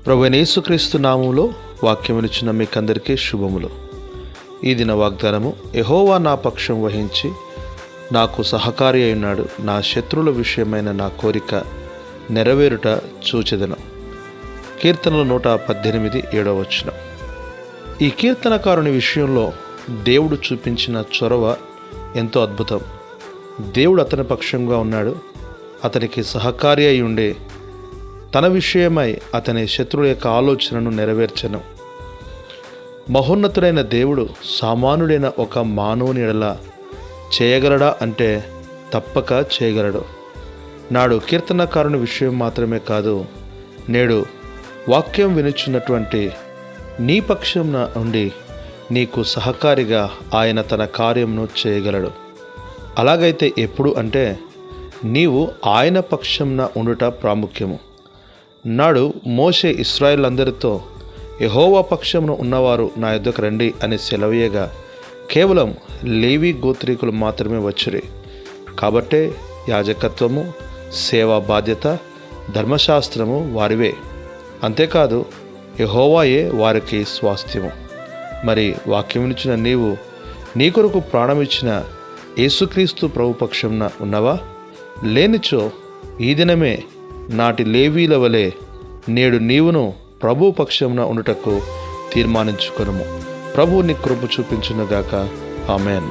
ప్రభువైన యేసుక్రీస్తు నామములో వాక్యమునిచ్చిన మీకందరికీ శుభములు. ఈ దిన వాగ్దానము, యెహోవా నా పక్షం వహించి నాకు సహకారి అయినాడు, నా శత్రువుల విషయమైన నా కోరిక నెరవేరుట చూచెదను. కీర్తనలు 118, 7వ వచనం. ఈ కీర్తనకారుని విషయంలో దేవుడు చూపించిన చొరవ ఎంతో అద్భుతం. దేవుడు అతని పక్షంగా ఉన్నాడు, అతనికి సహకారి అయి ఉండే తన విషయమై అతని శత్రువుల యొక్క ఆలోచనను నెరవేర్చను. మహోన్నతుడైన దేవుడు సామాన్యుడైన ఒక మానవుని ఎడల చేయగలడా అంటే తప్పక చేయగలడు. నాడు కీర్తనకారుని విషయం మాత్రమే కాదు, నేడు వాక్యం వినుచున్నటువంటి నీ పక్షం నుండి నీకు సహకారిగా ఆయన తన కార్యమును చేయగలడు. అలాగైతే ఎప్పుడు అంటే నీవు ఆయన పక్షంన ఉండుట ప్రాముఖ్యము. నాడు మోషే ఇశ్రాయేలందరితో యెహోవా పక్షమున ఉన్నవారు నా యొద్దకు రండి అని సెలవీయగా కేవలం లేవి గోత్రీకులు మాత్రమే వచ్చిరి. కాబట్టే యాజకత్వము, సేవా బాధ్యత, ధర్మశాస్త్రము వారివే. అంతేకాదు యెహోవాయే వారికి స్వాస్థ్యము. మరి వాక్యమునిచ్చిన నీవు నీ కొరకు ప్రాణమిచ్చిన యేసుక్రీస్తు ప్రభు పక్షంన ఉన్నవా? లేనిచో ఈ దినమే నాటి లేవీల వలె నేడు నీవును ప్రభు పక్షమున ఉండుటకు తీర్మానించుకొనుము. ప్రభువు నీ కృప చూపించునుగాక. ఆమేన్.